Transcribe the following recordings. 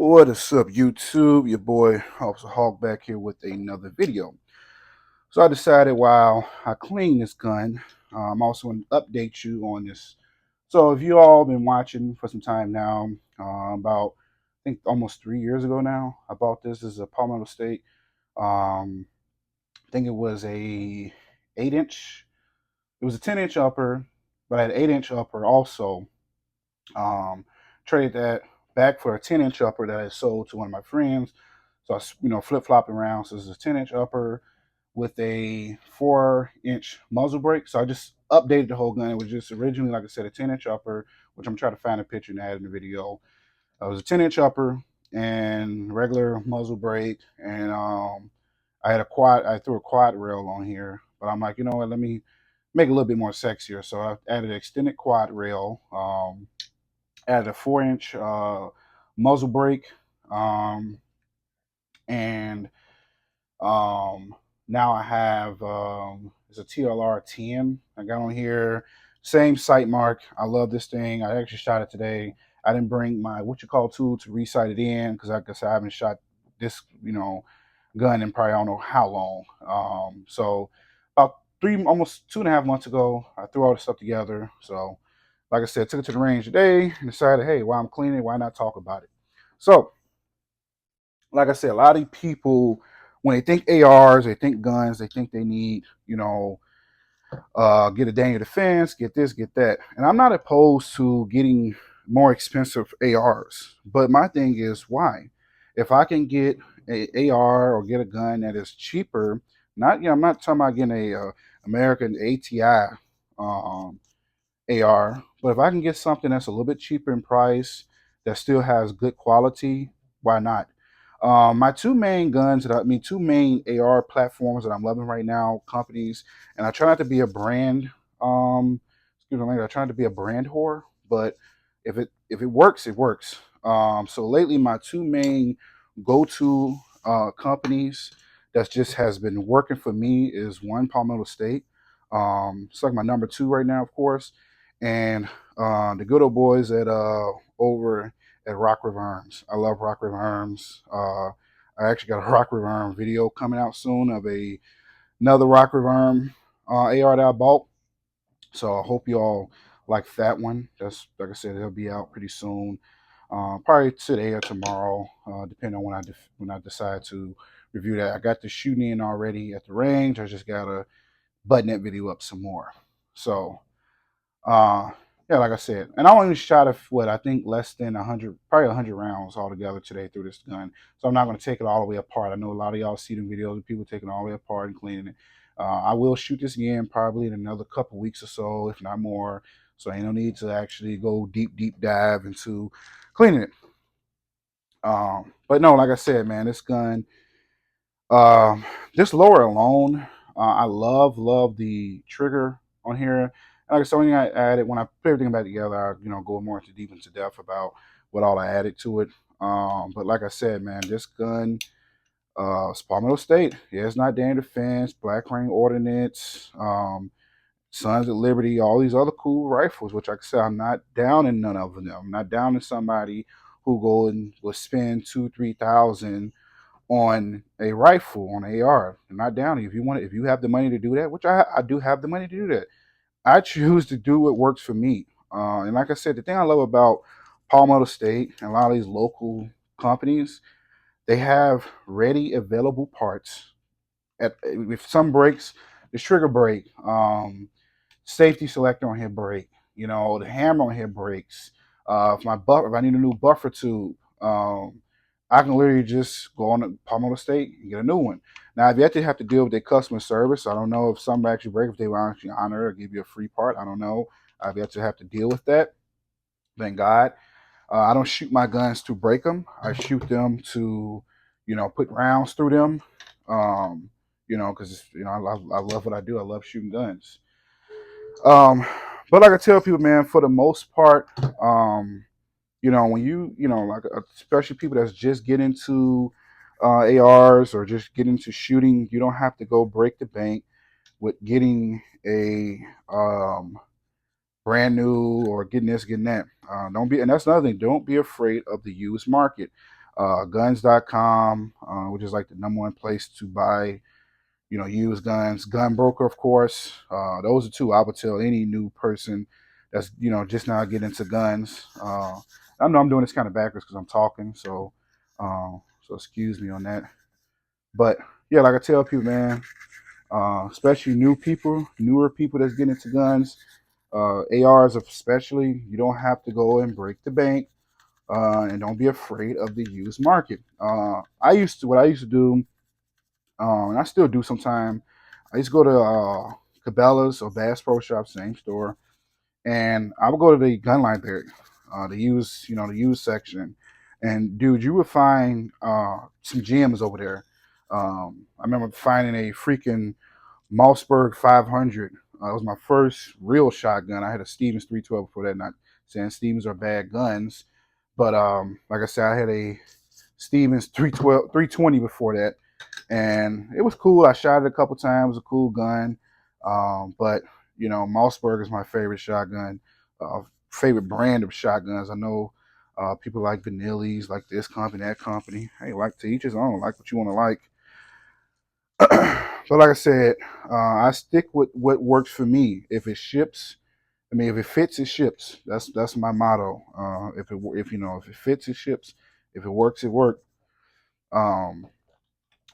What is up, YouTube? Your boy Officer Hawk back here with another video. So I decided while I clean this gun, I'm also going to update you on this. So if you all been watching for some time now, about I think almost 3 years ago now, I bought this as a Palmetto State. I think it was a 8 inch. It was a 10-inch upper, but I had an 8 inch upper also. Um, Traded that back for a 10-inch upper that I sold to one of my friends. So I flip flopping around. So this is a 10-inch upper with a 4-inch muzzle brake. So I just updated the whole gun. It was just originally, like I said, a 10-inch upper, which I'm trying to find a picture and add in the video. It was a 10-inch upper and regular muzzle brake, and I had a quad. I threw a quad rail on here, but I'm like, you know what? Let me make it a little bit more sexier. So I added an extended quad rail. Added a 4-inch muzzle brake, um, and now I have it's a TLR 10. I got on here, same sight mark. I love this thing. I actually shot it today. I didn't bring my what you call tool to re-sight it in because like I said, I haven't shot this gun in probably I don't know how long. So about almost 2.5 months ago, I threw all this stuff together. So like I said, took it to the range today and decided, hey, while I'm cleaning, why not talk about it? So, like I said, a lot of people, when they think ARs, they think guns, they think they need, get a Daniel Defense, get this, get that. And I'm not opposed to getting more expensive ARs, but my thing is why? If I can get a AR or get a gun that is cheaper, not I'm not talking about getting a American ATI AR. But if I can get something that's a little bit cheaper in price that still has good quality, why not? My two main guns that two main AR platforms that I'm loving right now, companies, and I try not to be a brand, excuse me, I try not to be a brand whore, but if it works, it works. So lately, my two main go-to companies that just has been working for me is one Palmetto State. It's like my number two right now, of course, and the good old boys at over at Rock River Arms. I love Rock River Arms. I actually got a Rock River Arm video coming out soon of another Rock River Arm AR that I bought. So I hope you all like that one. That's like I said, it'll be out pretty soon. Probably today or tomorrow, depending on when I decide to review that. I got the shooting in already at the range. I just gotta button that video up some more. So uh, yeah, like I said, and I only shot what I think less than 100, probably 100 rounds altogether today through this gun. So I'm not going to take it all the way apart. I know a lot of y'all see the videos of people taking it all the way apart and cleaning it. I will shoot this again probably in another couple weeks or so, if not more. So ain't no need to actually go deep dive into cleaning it. But no, like I said, man, this gun, um, this lower alone, I love the trigger on here. And like I said, when I added, when I put everything back together, I go more into depth about what all I added to it. But like I said, man, this gun, Palmetto State, yeah, it's not Daniel Defense, Black Ring Ordnance, Sons of Liberty, all these other cool rifles. Which, like I said, I'm not down in none of them. I'm not down in somebody who go and will spend 2-3 thousand on a rifle, on an AR. I'm not down. If you want, if you have the money to do that, which I do have the money to do that, I choose to do what works for me. And like I said, the thing I love about Palmetto State and a lot of these local companies, they have ready available parts. If some breaks, the trigger break, safety selector on here break, the hammer on here breaks. If I need a new buffer tube, I can literally just go on the Palmetto State and get a new one. Now I've yet to have to deal with their customer service. I don't know if some actually break, if they will actually honor or give you a free part. I don't know. I've yet to have to deal with that. Thank God. I don't shoot my guns to break them. I shoot them to, put rounds through them. Because I love what I do. I love shooting guns. Um, but like I tell people, man, for the most part, when like especially people that's just getting into ARs or just get into shooting, you don't have to go break the bank with getting a brand new or getting this, getting that. Don't be, and that's another thing. Don't be afraid of the used market. Guns.com, which is like the #1 place to buy, used guns. Gun Broker, of course. Those are two I would tell any new person that's just now getting into guns. I know I'm doing this kind of backwards because I'm talking, so excuse me on that. But yeah, like I tell people, man, especially newer people that's getting into guns, ARs especially, you don't have to go and break the bank, and don't be afraid of the used market. What I used to do, and I still do sometimes. I used to go to Cabela's or Bass Pro Shop, same store, and I would go to the gun library, the used section, and dude, you would find some gems over there. I remember finding a freaking Mossberg 500. It was my first real shotgun. I had a Stevens 312 before that. Not saying Stevens are bad guns, but like I said, I had a Stevens 312, 320 before that, and it was cool. I shot it a couple times. It was a cool gun, but Mossberg is my favorite shotgun, favorite brand of shotguns. I know people like Vanilli's, like this company, that company. Hey, like to each his own. Like what you want to like. So, like I said, I stick with what works for me. If it ships, I mean, if it fits, it ships. That's my motto. If it fits, it ships. If it works, it works. Um,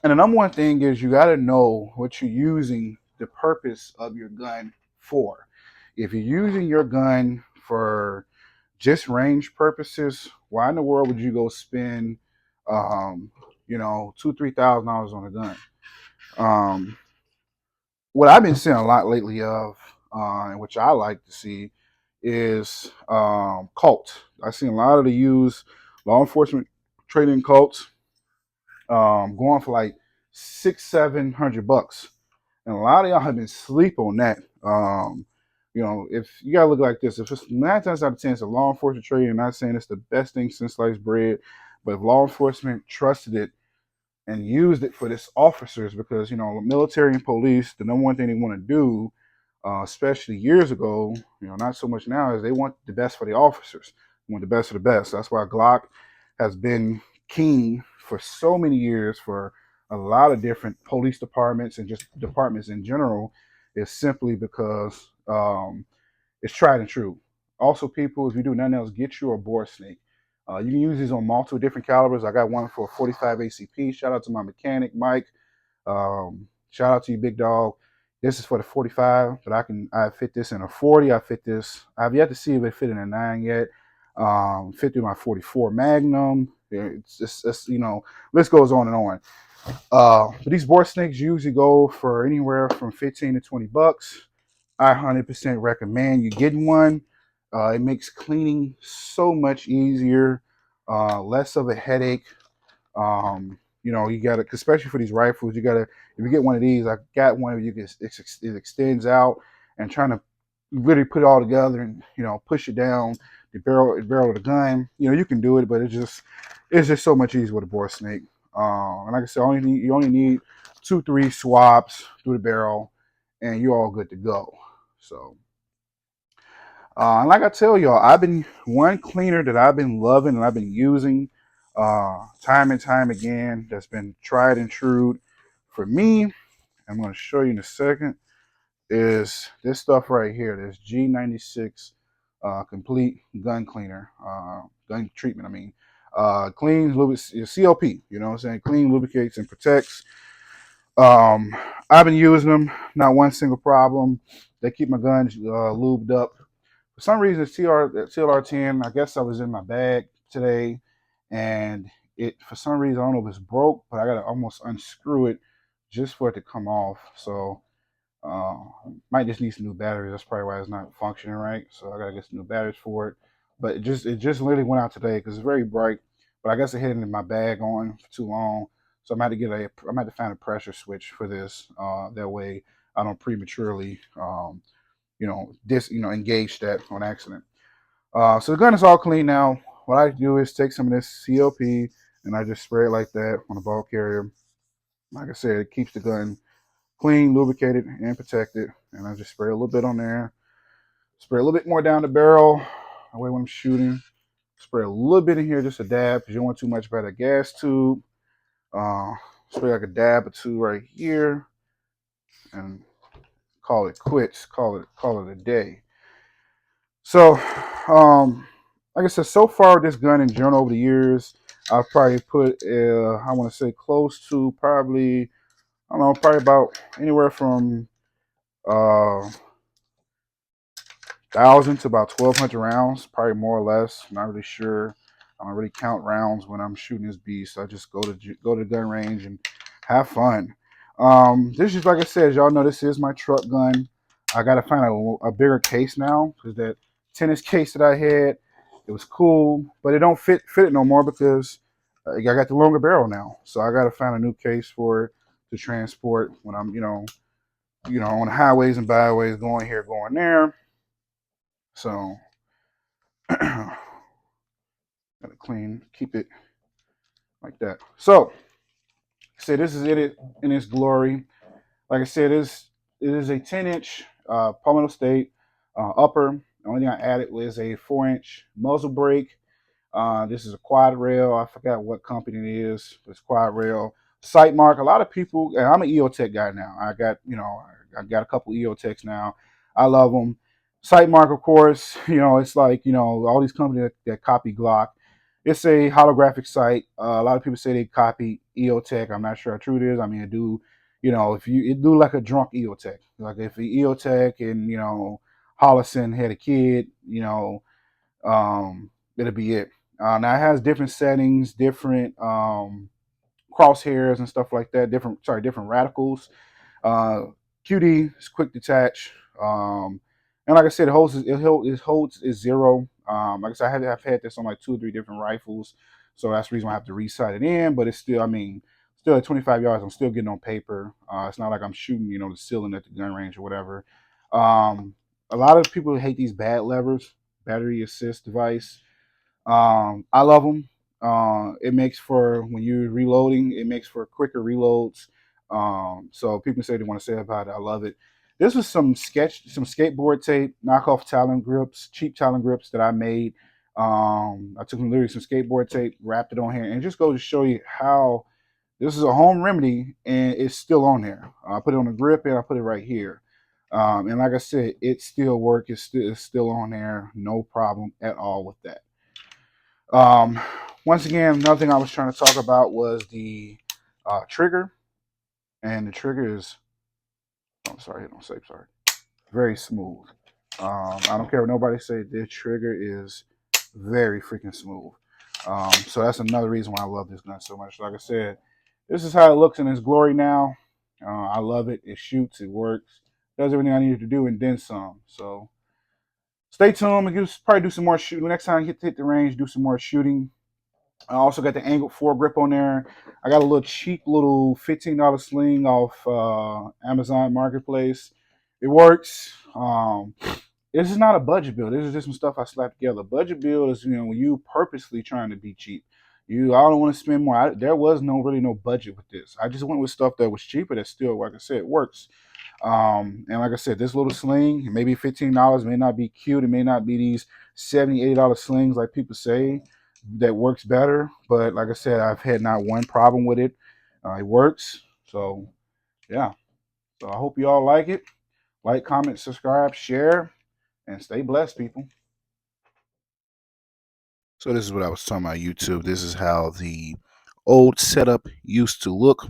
and the #1 thing is you got to know what you're using the purpose of your gun for. If you're using your gun for just range purposes, why in the world would you go spend, $2,000-3,000 on a gun? Um, what I've been seeing a lot lately of, and which I like to see, is cults. I've seen a lot of the used law enforcement training cults going for like 600-700 bucks, and a lot of y'all have been sleep on that. If you gotta look like this, if it's 9 times out of 10, it's a law enforcement training. I'm not saying it's the best thing since sliced bread, but if law enforcement trusted it and used it for this officers, because military and police, the #1 thing they want to do, especially years ago, not so much now, is they want the best for the officers. They want the best of the best. That's why Glock has been king for so many years for a lot of different police departments and just departments in general, is simply because it's tried and true. Also, people, if you do nothing else, get you a bore snake. You can use these on multiple different calibers. I got one for a 45 ACP. Shout out to my mechanic, Mike. Shout out to you, big dog. This is for the 45, but I fit this in a 40. I've yet to see if it fit in a 9 yet. Fit through my 44 Magnum. It's just, list goes on and on. But these bore snakes usually go for anywhere from 15 to 20 bucks. I 100% recommend you getting one. It makes cleaning so much easier, less of a headache. You gotta, especially for these rifles, you gotta, if you get one of these, I got one of you, it extends out, and trying to really put it all together and push it down the barrel of the gun. You can do it, but it's just so much easier with a bore snake. And like I said, you only need 2-3 swaps through the barrel, and you're all good to go. So, and like I tell y'all, I've been one cleaner that I've been loving and I've been using time and time again. That's been tried and true for me. I'm going to show you in a second. Is this stuff right here? This G96 complete gun cleaner, gun treatment. I mean, cleans, CLP. You know what I'm saying? Clean, lubricates, and protects. I've been using them. Not one single problem. They keep my guns lubed up. For some reason, TLR10, I guess I was in my bag today, and for some reason, I don't know if it's broke, but I got to almost unscrew it just for it to come off. So, might just need some new batteries. That's probably why it's not functioning right. So I got to get some new batteries for it. But it just literally went out today because it's very bright. But I guess it hit in my bag on for too long. So I'm going to find a pressure switch for this. That way I don't prematurely, engage that on accident. So the gun is all clean now. What I do is take some of this CLP and I just spray it like that on the ball carrier. Like I said, it keeps the gun clean, lubricated, and protected. And I just spray a little bit on there. Spray a little bit more down the barrel. That way when I'm shooting, Spray a little bit in here, just a dab, because you don't want too much by the gas tube. Uh, Spray like a dab or two right here, and call it quits. Call it a day. So, like I said, so far this gun in general over the years, I've probably put I want to say close to probably, I don't know, probably about anywhere from 1,000 to about 1,200 rounds, probably more or less. I'm not really sure. I don't really count rounds when I'm shooting this beast. I just go to the gun range and have fun. This is, like I said, y'all know, this is my truck gun. I gotta find a bigger case now, because that tennis case that I had, it was cool, but it don't fit it no more, because I got the longer barrel now. So I gotta find a new case for it to transport when I'm on the highways and byways, going here, going there. So gotta clean, keep it like that. So, say this is it in its glory. Like I said, it is a 10-inch Palmetto State upper. The only thing I added was a 4-inch muzzle brake. This is a quad rail. I forgot what company it is. It's quad rail. Sight mark. A lot of people, and I'm an EOTech guy now. I got a couple EOTechs now. I love them. Sight mark, of course. It's like all these companies that copy Glock. It's a holographic sight. A lot of people say they copy EOTech. I'm not sure how true it is. I mean, it do. If you it do like a drunk EOTech. Like if the EOTech and Hollison had a kid, it'll be it. Now it has different settings, different crosshairs and stuff like that. Different radicals. Uh, QD is quick detach. And like I said, it holds is zero. Like I said, I've had this on like 2 or 3 different rifles, so that's the reason why I have to resight it in. But it's still, I mean, still at 25 yards, I'm still getting on paper. It's not like I'm shooting, the ceiling at the gun range or whatever. A lot of people hate these bad levers, battery assist device. I love them. It makes for, when you're reloading, it makes for quicker reloads. So people say they want to say about it. I love it. This was some skateboard tape, knockoff Talon grips, cheap Talon grips that I made. I took literally some skateboard tape, wrapped it on here, and just go to show you how this is a home remedy, and it's still on there. I put it on the grip, and I put it right here. And like I said, it still works. It's still on there. No problem at all with that. Um, Once again, another thing I was trying to talk about was the trigger, and the trigger is, oh, sorry, don't say sorry, very smooth. I don't care what nobody say, this trigger is very freaking smooth. So that's another reason why I love this gun so much. Like I said, this is how it looks in its glory now. I love it. It shoots, it works, does everything I needed to do, and then some. So stay tuned. Probably do some more shooting. Next time I hit the range, do some more shooting. I also got the angled foregrip on there. I got a little cheap little $15 sling off Amazon Marketplace. It works. This is not a budget build. This is just some stuff I slapped together. Budget build is when you purposely trying to be cheap. I don't want to spend more. There was really no budget with this. I just went with stuff that was cheaper that still, like I said, works. And like I said, this little sling, maybe $15, may not be cute. It may not be these $70, $80 slings like people say that works better. But like I said, I've had not one problem with it. It works. So yeah. So I hope you all like it. Like, comment, subscribe, share, and stay blessed, people. So this is what I was talking about YouTube. This is how the old setup used to look.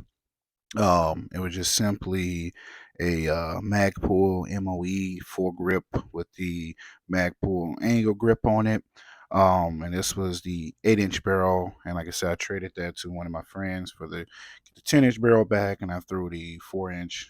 It was just simply a Magpul MOE foregrip with the Magpul angle grip on it. And this was the 8-inch barrel. And like I said, I traded that to one of my friends for the 10-inch barrel back, and I threw the 4-inch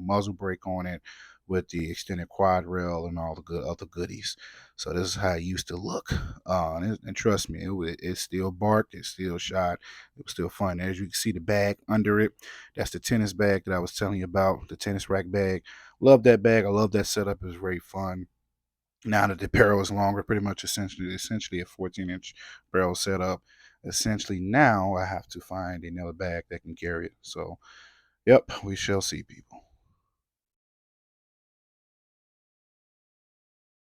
muzzle brake on it with the extended quad rail and all the good other goodies. So this is how it used to look. And trust me, it still barked, it still shot, it was still fun. As you can see, the bag under it, that's the tennis bag that I was telling you about, the tennis rack bag. Love that bag. I love that setup. It was very fun. Now that the barrel is longer, pretty much essentially a 14-inch barrel setup. Essentially, now I have to find another bag that can carry it. So, yep, we shall see, people.